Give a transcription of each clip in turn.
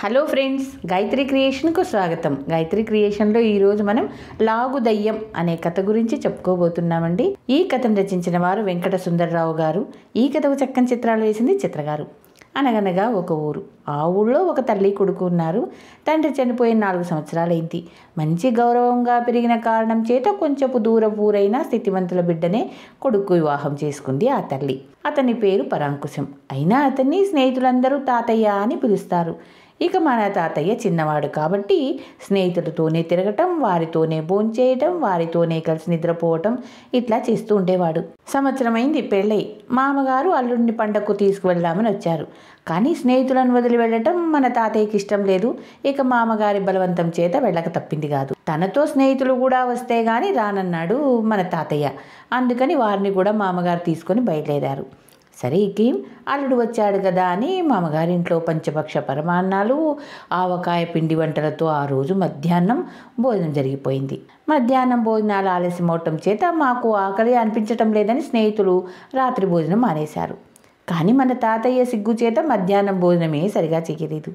Hello friends, Gayatri క్రియేషన్కు స్వాగతం. గాయత్రి క్రియేషన్లో ఈరోజు మనం లాగు దయ్యం అనే కథ గురించి చెప్పుకోబోతున్నామండి. ఈ కథను రచించిన వారు వెంకట సుందర్రావు గారు. ఈ కథకు చక్కని చిత్రాలు వేసింది చిత్రగారు. అనగనగా ఒక ఊరు. ఆ ఊళ్ళో ఒక తల్లి కొడుకు ఉన్నారు. తండ్రి చనిపోయిన 4 సంవత్సరాలైంది. మంచి గౌరవంగా పెరిగిన కారణం చేత కొంచెపు దూరపూరైన స్థితివంతుల బిడ్డనే కొడుకు వివాహం చేసుకుంది ఆ తల్లి. అతని పేరు పరాంకుశం. అయినా అతన్ని స్నేహితులందరూ తాతయ్య అని పిలుస్తారు. ఇక మన తాతయ్య చిన్నవాడు కాబట్టి స్నేహితులతోనే తిరగటం, వారితోనే భోంచేయటం, వారితోనే కలిసి నిద్రపోవటం ఇట్లా చేస్తూ ఉండేవాడు. సంవత్సరమైంది పెళ్ళై. మామగారు అల్లుడిని పండగకు తీసుకువెళ్దామని వచ్చారు. కానీ స్నేహితులను వదిలి వెళ్ళటం మన తాతయ్యకి ఇష్టం లేదు. ఇక మామగారి బలవంతం చేత వెళ్ళక తప్పింది కాదు. తనతో స్నేహితులు కూడా వస్తే గాని రానన్నాడు మన తాతయ్య. అందుకని వారిని కూడా మామగారు తీసుకొని బయలుదేరారు. సరే, ఇకేం అల్లుడు వచ్చాడు కదా అని మామగారింట్లో పంచపక్ష పరమాన్నాలు, ఆవకాయ పిండి వంటలతో ఆ రోజు మధ్యాహ్నం భోజనం జరిగిపోయింది. మధ్యాహ్నం భోజనాలు ఆలస్యం అవటం చేత మాకు ఆకలి అనిపించటం లేదని స్నేహితులు రాత్రి భోజనం మానేశారు. కానీ మన తాతయ్య సిగ్గు చేత మధ్యాహ్నం భోజనమే సరిగా చేయలేదు.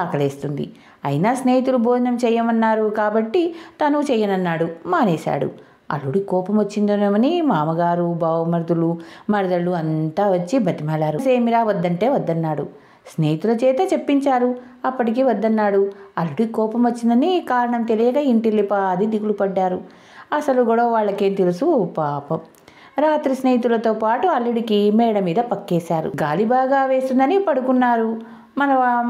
ఆకలేస్తుంది. అయినా స్నేహితులు భోజనం చేయమన్నారు కాబట్టి తను చేయనన్నాడు, మానేశాడు. అల్లుడి కోపం వచ్చిందోమని మామగారు, బావమరుదులు, మరదళ్ళు అంతా వచ్చి బతిమాలారు. సేమిరా వద్దంటే వద్దన్నాడు. స్నేహితుల చేత చెప్పించారు, అప్పటికీ వద్దన్నాడు. అల్లుడి కోపం వచ్చిందని కారణం తెలియక ఇంటిల్లిపాది దిగులు పడ్డారు. అసలు గొడవ వాళ్ళకేం తెలుసు పాపం. రాత్రి స్నేహితులతో పాటు అల్లుడికి మేడ మీద పక్కేశారు. గాలి బాగా వేస్తుందని పడుకున్నారు.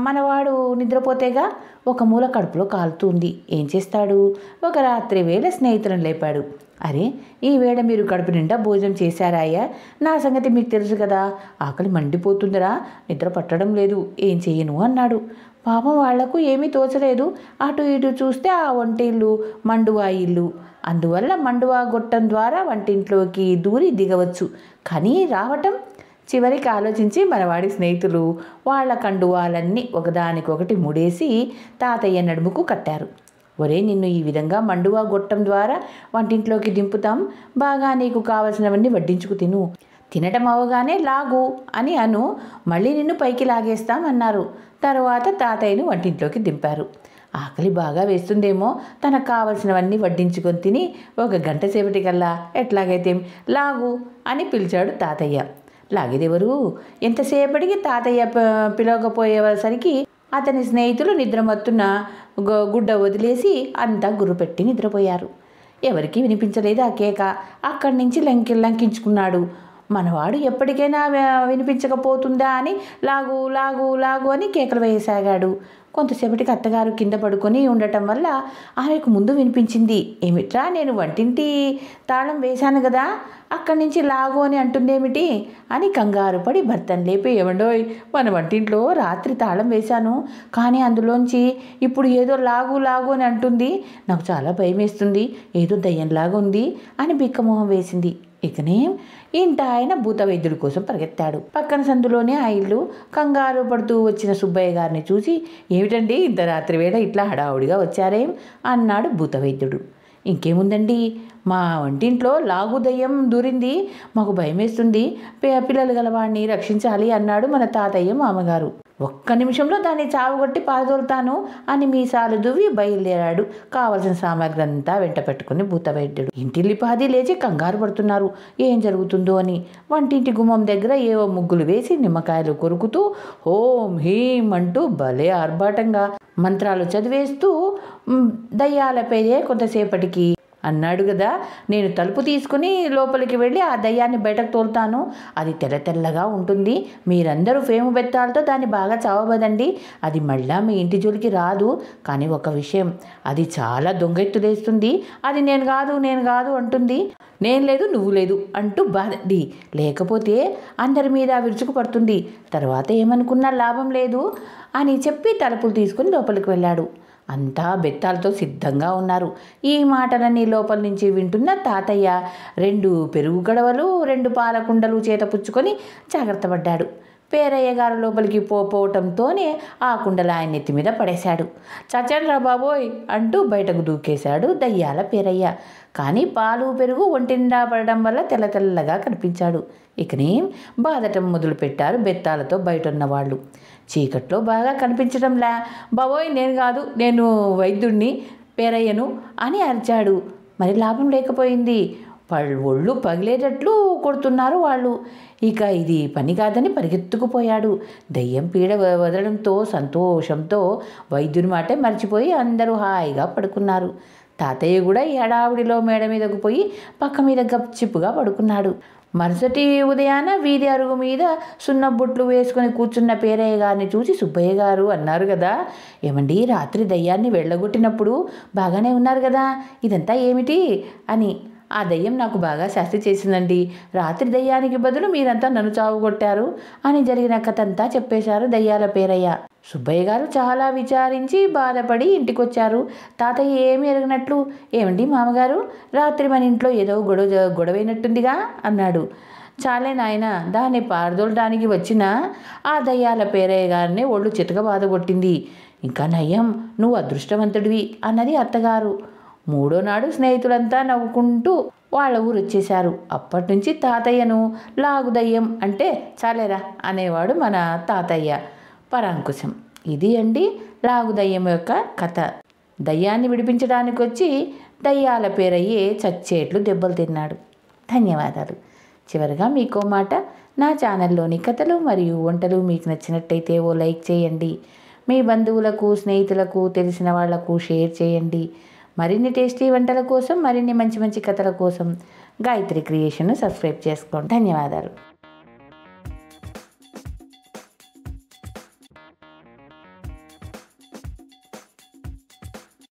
మనవాడు నిద్రపోతేగా ఒక మూల కడుపులో కాలుతుంది. ఏం చేస్తాడు? ఒక రాత్రి వేళ స్నేహితులను లేపాడు. అరే, ఈ వేళ మీరు కడుపు నిండా భోజనం చేశారా అయ్యా? నా సంగతి మీకు తెలుసు కదా, ఆకలి మండిపోతుందిరా, నిద్ర పట్టడం లేదు, ఏం చేయను అన్నాడు. పాపం వాళ్లకు ఏమీ తోచలేదు. అటు ఇటు చూస్తే ఆ వంటిల్లు మండువా ఇల్లు. అందువల్ల మండువా గొట్టం ద్వారా వంటింట్లోకి దూరి దిగవచ్చు. కానీ రావటం చివరికి ఆలోచించి మనవాడి స్నేహితులు వాళ్ల కండువాలన్నీ ఒకదానికొకటి ముడేసి తాతయ్య నడుముకు కట్టారు. ఒరే, నిన్ను ఈ విధంగా మండువా గొట్టం ద్వారా వంటింట్లోకి దింపుతాం. బాగా నీకు కావలసినవన్నీ వడ్డించుకు తిను. తినటం అవగానే లాగు అని అను, మళ్ళీ నిన్ను పైకి లాగేస్తాం అన్నారు. తర్వాత తాతయ్యను వంటింట్లోకి దింపారు. ఆకలి బాగా వేస్తుందేమో, తనకు కావలసినవన్నీ వడ్డించుకొని తిని 1 గంట సేపటికల్లా ఎట్లాగైతే లాగు అని పిలిచాడు తాతయ్య. లాగేదెవరు? ఎంతసేపటికి తాతయ్య పిలవకపోయేసరికి అతని స్నేహితులు నిద్రమత్తున గుడ్డ వదిలేసి అంతా గుర్రుపెట్టి నిద్రపోయారు. ఎవరికీ వినిపించలేదు ఆ కేక. అక్కడి నుంచి లంకించుకున్నాడు. మనవాడు ఎప్పటికైనా వినిపించకపోతుందా అని లాగు లాగు లాగు అని కేకలు వేయసాగాడు. కొంతసేపటికి అత్తగారు కింద పడుకొని ఉండటం వల్ల ఆమెకు ముందు వినిపించింది. ఏమిట్రా, నేను వంటింటి తాళం వేశాను కదా, అక్కడి నుంచి లాగు అని అంటుందేమిటి అని కంగారు పడి భర్తను లేపి, ఏమండోయ్, మన వంటింట్లో రాత్రి తాళం వేశాను, కానీ అందులోంచి ఇప్పుడు ఏదో లాగు లాగు అని అంటుంది. నాకు చాలా భయం వేస్తుంది, ఏదో దయ్యంలాగా ఉంది అని బిక్కమొహం వేసింది. ఇకనే ఇంట ఆయన భూత వైద్యుడి కోసం పరిగెత్తాడు. పక్కన సందులోనే ఆ ఇల్లు. కంగారు పడుతూ వచ్చిన సుబ్బయ్య గారిని చూసి, ఏమిటండి ఇంత రాత్రి వేళ ఇట్లా హడావుడిగా వచ్చారేం అన్నాడు భూత వైద్యుడు. ఇంకేముందండి, మా వంటింట్లో లాగు దయ్యం దూరింది, మాకు భయం వేస్తుంది, పిల్లలు గలవాడిని రక్షించాలి అన్నాడు మన తాతయ్య మామగారు. 1 నిమిషంలో దాన్ని చావుగొట్టి పారదోలుతాను అని మీసాలు దువ్వి బయలుదేరాడు. కావలసిన సామాగ్రి అంతా వెంట పెట్టుకుని భూత వైద్యుడు. ఇంటిల్లిపాది లేచి కంగారు పడుతున్నారు, ఏం జరుగుతుందో అని. వంటింటి గుమ్మం దగ్గర ఏవో ముగ్గులు వేసి నిమ్మకాయలు కొరుకుతూ హోం హీం అంటూ భలే ఆర్భాటంగా మంత్రాలు చదివేస్తూ దయ్యాల పేరే కొంతసేపటికి అన్నాడు కదా, నేను తలుపు తీసుకుని లోపలికి వెళ్ళి ఆ దయ్యాన్ని బయటకు తోలుతాను. అది తెల్ల తెల్లగా ఉంటుంది. మీరందరూ ఫేము బెత్తాలతో దాన్ని బాగా చావబదండి. అది మళ్ళా మీ ఇంటి జోలికి రాదు. కానీ ఒక విషయం, అది చాలా దొంగెత్తులేస్తుంది. అది నేను కాదు అంటుంది. నేను లేదు, నువ్వు లేదు అంటూ బాధి, లేకపోతే అందరి మీద విరుచుకు పడుతుంది. తర్వాత ఏమనుకున్నా లాభం లేదు అని చెప్పి తలుపులు తీసుకుని లోపలికి వెళ్ళాడు. అంతా బెత్తాలతో సిద్ధంగా ఉన్నారు. ఈ మాటలన్నీ లోపల నుంచి వింటున్న తాతయ్య 2 పెరుగు గడవలు, 2 పాల కుండలు చేత పుచ్చుకొని జాగ్రత్త పడ్డాడు. పేరయ్య గారు లోపలికి పోవటంతోనే ఆ కుండలు ఆయన నెత్తి మీద పడేశాడు. చచ్చండ్రా బాబోయ్ అంటూ బయటకు దూకేశాడు దయ్యాల పేరయ్య. కానీ పాలు పెరుగు ఒంటిండా పడడం వల్ల తెల్ల తెల్లగా కనిపించాడు. ఇకనే బాధటం మొదలుపెట్టారు బెత్తాలతో బయట ఉన్నవాళ్ళు. చీకట్లో బాగా కనిపించడంలా. బాబోయ్ నేను కాదు, నేను వైద్యుణ్ణి, పేరయ్యను అని అరిచాడు. మరి లాభం లేకపోయింది. ఒళ్ళు పగిలేటట్లు కొడుతున్నారు వాళ్ళు. ఇక ఇది పని కాదని పరిగెత్తుకుపోయాడు. దయ్యం పీడ వదలడంతో సంతోషంతో వైద్యుని మాటే మర్చిపోయి అందరూ హాయిగా పడుకున్నారు. తాతయ్య కూడా ఈ హడావుడిలో మేడ మీదకు పోయి పక్క మీద గప్చిప్పుగా పడుకున్నాడు. మరుసటి ఉదయాన వీధి అరుగు మీద సున్నబుట్లు వేసుకొని కూర్చున్న పేరయ్య గారిని చూసి సుబ్బయ్య గారు అన్నారు కదా, ఏమండి రాత్రి దయ్యాన్ని వెళ్ళగొట్టినప్పుడు బాగానే ఉన్నారు కదా, ఇదంతా ఏమిటి అని. ఆ దయ్యం నాకు బాగా శాస్తి చేసిందండి. రాత్రి దయ్యానికి బదులు మీరంతా నన్ను చావుగొట్టారు అని జరిగిన కథంతా చెప్పేశారు దయ్యాల పేరయ్య. సుబ్బయ్య గారు చాలా విచారించి బాధపడి ఇంటికొచ్చారు. తాతయ్య ఏమీ ఎరగనట్లు, ఏమండి మామగారు రాత్రి మన ఇంట్లో ఏదో గొడవైనట్టుందిగా అన్నాడు. చాలే నాయన, దాన్ని పారదోలడానికి వచ్చిన ఆ దయ్యాల పేరయ్య గారిని ఒళ్ళు చితక బాధ కొట్టింది. ఇంకా నయ్యం, నువ్వు అదృష్టవంతుడివి అన్నది అత్తగారు. మూడో నాడు స్నేహితులంతా నవ్వుకుంటూ వాళ్ళ ఊరు వచ్చేశారు. అప్పటి నుంచి తాతయ్యను లాగుదయ్యం అంటే చాలేరా అనేవాడు మన తాతయ్య పరాంకుశం. ఇది అండి లాగుదయ్యం యొక్క కథ. దయ్యాన్ని విడిపించడానికి వచ్చి దయ్యాల పేరయ్యే చచ్చేట్లు దెబ్బలు తిన్నాడు. ధన్యవాదాలు. చివరిగా మీకో మాట, నా ఛానల్లోని కథలు మరియు వంటలు మీకు నచ్చినట్టయితే ఓ లైక్ చేయండి. మీ బంధువులకు, స్నేహితులకు, తెలిసిన వాళ్లకు షేర్ చేయండి. మరిన్ని టేస్టీ వంటల కోసం, మరిన్ని మంచి మంచి కథల కోసం గాయత్రి క్రియేషన్ను సబ్స్క్రైబ్ చేసుకోండి. ధన్యవాదాలు.